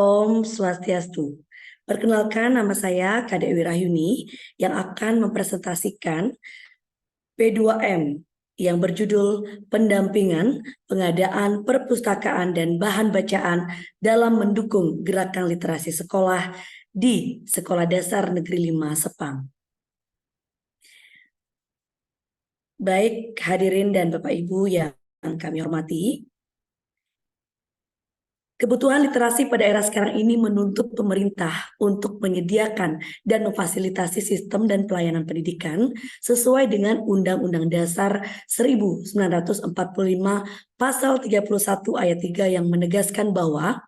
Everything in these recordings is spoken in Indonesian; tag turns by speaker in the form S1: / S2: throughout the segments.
S1: Om Swastiastu. Perkenalkan, nama saya Kadek Wirayuni yang akan mempresentasikan P2M yang berjudul Pendampingan Pengadaan Perpustakaan dan Bahan Bacaan dalam Mendukung Gerakan Literasi Sekolah di Sekolah Dasar Negeri 5 Sepang. Baik hadirin dan Bapak Ibu yang kami hormati, kebutuhan literasi pada era sekarang ini menuntut pemerintah untuk menyediakan dan memfasilitasi sistem dan pelayanan pendidikan sesuai dengan Undang-Undang Dasar 1945 Pasal 31 Ayat 3 yang menegaskan bahwa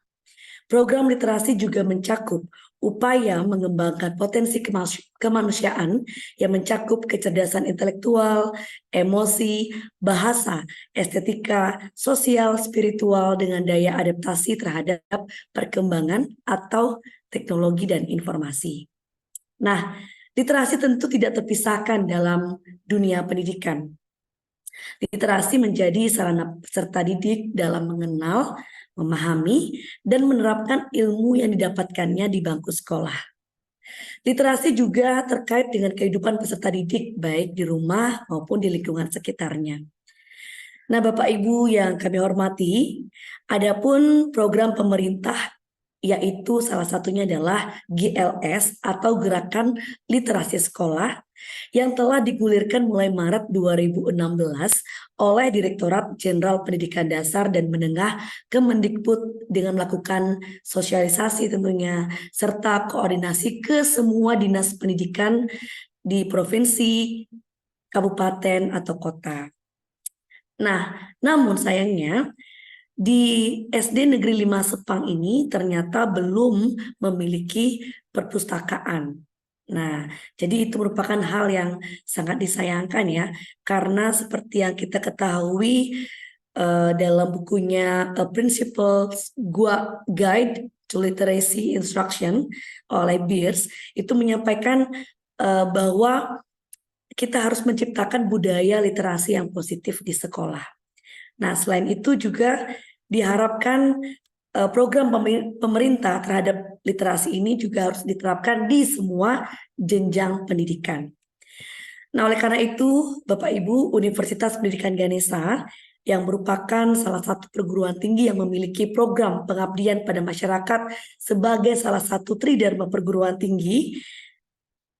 S1: program literasi juga mencakup upaya mengembangkan potensi kemanusiaan yang mencakup kecerdasan intelektual, emosi, bahasa, estetika, sosial, spiritual dengan daya adaptasi terhadap perkembangan atau teknologi dan informasi. Nah, literasi tentu tidak terpisahkan dalam dunia pendidikan. Literasi menjadi sarana peserta didik dalam mengenal, memahami, dan menerapkan ilmu yang didapatkannya di bangku sekolah. Literasi juga terkait dengan kehidupan peserta didik, baik di rumah maupun di lingkungan sekitarnya. Nah, Bapak Ibu yang kami hormati, adapun program pemerintah yaitu salah satunya adalah GLS atau Gerakan Literasi Sekolah yang telah digulirkan mulai Maret 2016 oleh Direktorat Jenderal Pendidikan Dasar dan Menengah Kemendikbud dengan melakukan sosialisasi tentunya serta koordinasi ke semua dinas pendidikan di provinsi, kabupaten atau kota. Nah, namun sayangnya di SD Negeri 5 Sepang ini ternyata belum memiliki perpustakaan. Nah, jadi itu merupakan hal yang sangat disayangkan ya, karena seperti yang kita ketahui dalam bukunya Principles Guide to Literacy Instruction oleh Beers, itu menyampaikan bahwa kita harus menciptakan budaya literasi yang positif di sekolah. Nah, selain itu juga diharapkan program pemerintah terhadap literasi ini juga harus diterapkan di semua jenjang pendidikan. Nah, oleh karena itu, Bapak Ibu, Universitas Pendidikan Ganesha yang merupakan salah satu perguruan tinggi yang memiliki program pengabdian pada masyarakat sebagai salah satu tridharma perguruan tinggi,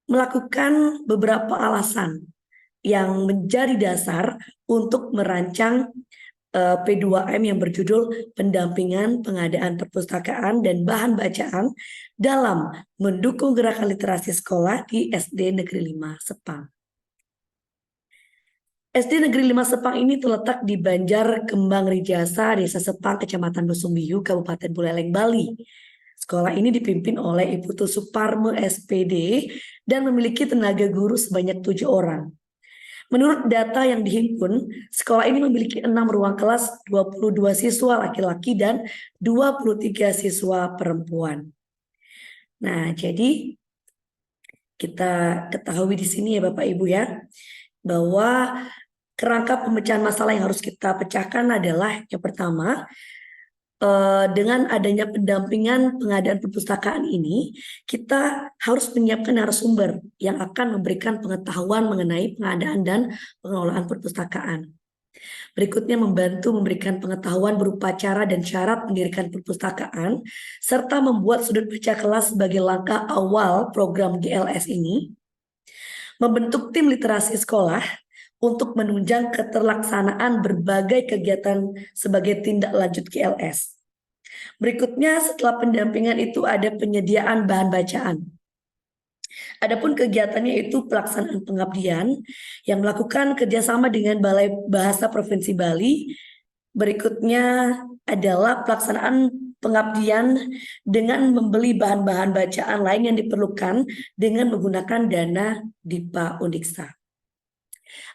S1: melakukan beberapa alasan yang menjadi dasar untuk merancang P2M yang berjudul Pendampingan Pengadaan Perpustakaan dan Bahan Bacaan dalam Mendukung Gerakan Literasi Sekolah di SD Negeri 5 Sepang. SD Negeri 5 Sepang ini terletak di Banjar Kembang Rijasa, Desa Sepang, Kecamatan Dusumbiu, Kabupaten Buleleng, Bali. Sekolah ini dipimpin oleh Ibu Tu Suparme SPD dan memiliki tenaga guru sebanyak 7 orang. Menurut data yang dihimpun, sekolah ini memiliki 6 ruang kelas, 22 siswa laki-laki dan 23 siswa perempuan. Nah, jadi kita ketahui di sini ya Bapak Ibu ya, bahwa kerangka pemecahan masalah yang harus kita pecahkan adalah yang pertama, dengan adanya pendampingan pengadaan perpustakaan ini, kita harus menyiapkan narasumber yang akan memberikan pengetahuan mengenai pengadaan dan pengelolaan perpustakaan. Berikutnya membantu memberikan pengetahuan berupa cara dan syarat mendirikan perpustakaan, serta membuat sudut baca kelas sebagai langkah awal program GLS ini. Membentuk tim literasi sekolah untuk menunjang keterlaksanaan berbagai kegiatan sebagai tindak lanjut GLS. Berikutnya setelah pendampingan itu ada penyediaan bahan bacaan. Adapun kegiatannya itu pelaksanaan pengabdian yang melakukan kerjasama dengan Balai Bahasa Provinsi Bali. Berikutnya adalah pelaksanaan pengabdian dengan membeli bahan-bahan bacaan lain yang diperlukan dengan menggunakan dana DIPA Undiksa.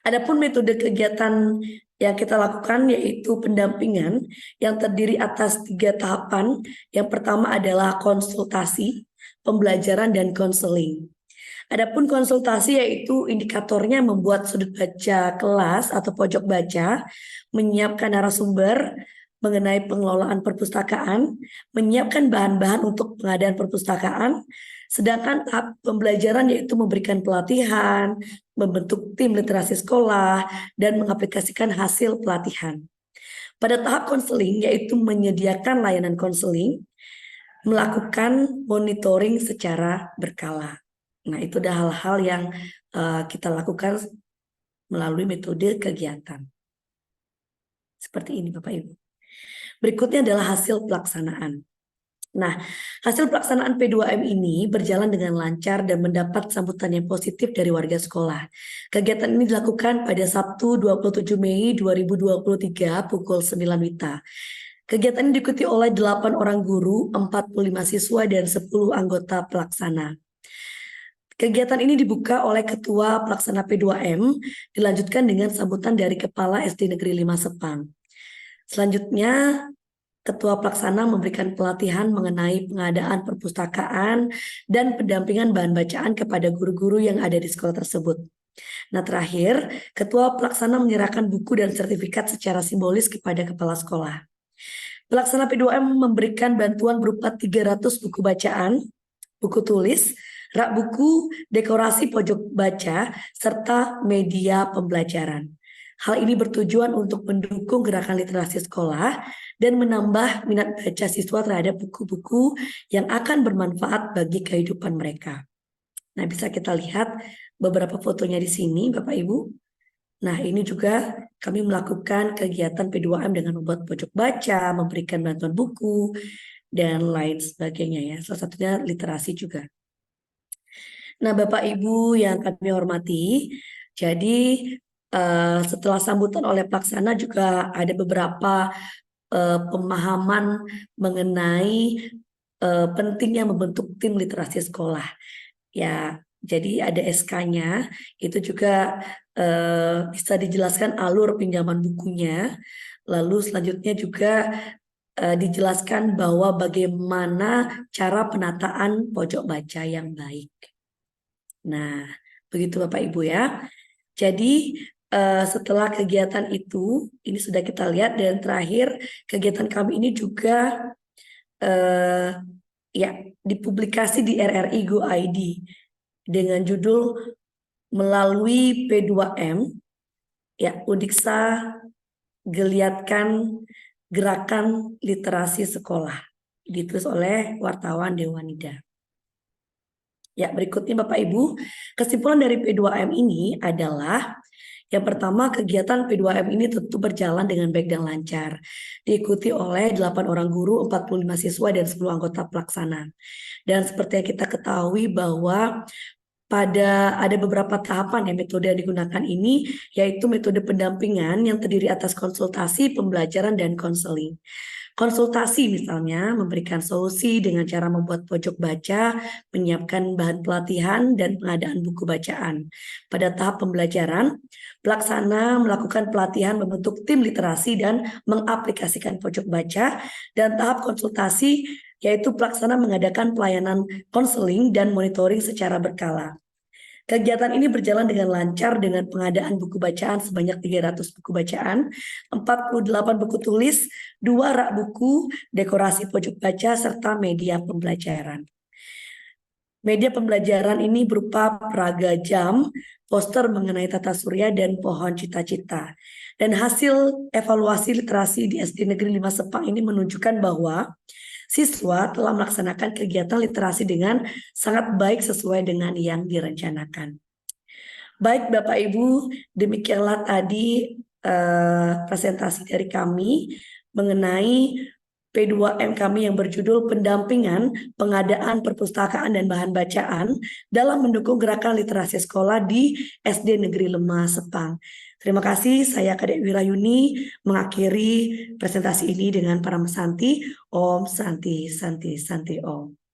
S1: Adapun metode kegiatan yang kita lakukan yaitu pendampingan yang terdiri atas 3 tahapan. Yang pertama adalah konsultasi, pembelajaran, dan konseling. Adapun konsultasi yaitu indikatornya membuat sudut baca kelas atau pojok baca, menyiapkan narasumber, mengenai pengelolaan perpustakaan, menyiapkan bahan-bahan untuk pengadaan perpustakaan, sedangkan tahap pembelajaran yaitu memberikan pelatihan, membentuk tim literasi sekolah, dan mengaplikasikan hasil pelatihan. Pada tahap konseling yaitu menyediakan layanan konseling, melakukan monitoring secara berkala. Nah, itu adalah hal-hal yang kita lakukan melalui metode kegiatan. Seperti ini Bapak Ibu. Berikutnya adalah hasil pelaksanaan. Nah, hasil pelaksanaan P2M ini berjalan dengan lancar dan mendapat sambutan yang positif dari warga sekolah. Kegiatan ini dilakukan pada Sabtu 27 Mei 2023 pukul 9 WITA. Kegiatan ini diikuti oleh 8 orang guru, 45 siswa, dan 10 anggota pelaksana. Kegiatan ini dibuka oleh Ketua Pelaksana P2M, dilanjutkan dengan sambutan dari Kepala SD Negeri 5 Sepang. Selanjutnya, Ketua Pelaksana memberikan pelatihan mengenai pengadaan perpustakaan dan pendampingan bahan bacaan kepada guru-guru yang ada di sekolah tersebut. Nah, terakhir, Ketua Pelaksana menyerahkan buku dan sertifikat secara simbolis kepada Kepala Sekolah. Pelaksana P2M memberikan bantuan berupa 300 buku bacaan, buku tulis, rak buku, dekorasi pojok baca, serta media pembelajaran. Hal ini bertujuan untuk mendukung gerakan literasi sekolah dan menambah minat baca siswa terhadap buku-buku yang akan bermanfaat bagi kehidupan mereka. Nah, bisa kita lihat beberapa fotonya di sini, Bapak Ibu. Nah, ini juga kami melakukan kegiatan P2M dengan membuat pojok baca, memberikan bantuan buku, dan lain sebagainya ya. Salah satunya literasi juga. Nah, Bapak Ibu yang kami hormati, jadi setelah sambutan oleh pelaksana juga ada beberapa pemahaman mengenai pentingnya membentuk tim literasi sekolah. Ya, jadi ada SK-nya, itu juga bisa dijelaskan alur pinjaman bukunya. Lalu selanjutnya juga dijelaskan bahwa bagaimana cara penataan pojok baca yang baik. Nah, begitu Bapak Ibu ya. Jadi setelah kegiatan itu, ini sudah kita lihat, dan terakhir kegiatan kami ini juga ya dipublikasi di RRI Go ID dengan judul melalui P2M ya Undiksa geliatkan gerakan literasi sekolah, ditulis oleh wartawan Dewanida. Ya, berikutnya Bapak Ibu, kesimpulan dari P2M ini adalah yang pertama, kegiatan P2M ini tentu berjalan dengan baik dan lancar. Diikuti oleh 8 orang guru, 45 siswa, dan 10 anggota pelaksana. Dan seperti yang kita ketahui bahwa ada beberapa tahapan ya metode yang digunakan ini, yaitu metode pendampingan yang terdiri atas konsultasi, pembelajaran, dan konseling. Konsultasi misalnya memberikan solusi dengan cara membuat pojok baca, menyiapkan bahan pelatihan, dan pengadaan buku bacaan. Pada tahap pembelajaran, pelaksana melakukan pelatihan membentuk tim literasi dan mengaplikasikan pojok baca, dan tahap konsultasi yaitu pelaksana mengadakan pelayanan konseling dan monitoring secara berkala. Kegiatan ini berjalan dengan lancar dengan pengadaan buku bacaan sebanyak 300 buku bacaan, 48 buku tulis, 2 rak buku, dekorasi pojok baca, serta media pembelajaran. Media pembelajaran ini berupa peraga jam, poster mengenai tata surya, dan pohon cita-cita. Dan hasil evaluasi literasi di SD Negeri 5 Sepang ini menunjukkan bahwa siswa telah melaksanakan kegiatan literasi dengan sangat baik sesuai dengan yang direncanakan. Baik Bapak Ibu, demikianlah tadi presentasi dari kami mengenai P2M kami yang berjudul pendampingan pengadaan perpustakaan dan bahan bacaan dalam mendukung gerakan literasi sekolah di SD Negeri 5 Sepang. Terima kasih, saya Kadek Wirayuni mengakhiri presentasi ini dengan para mesanti. Om Santi Santi Santi Om.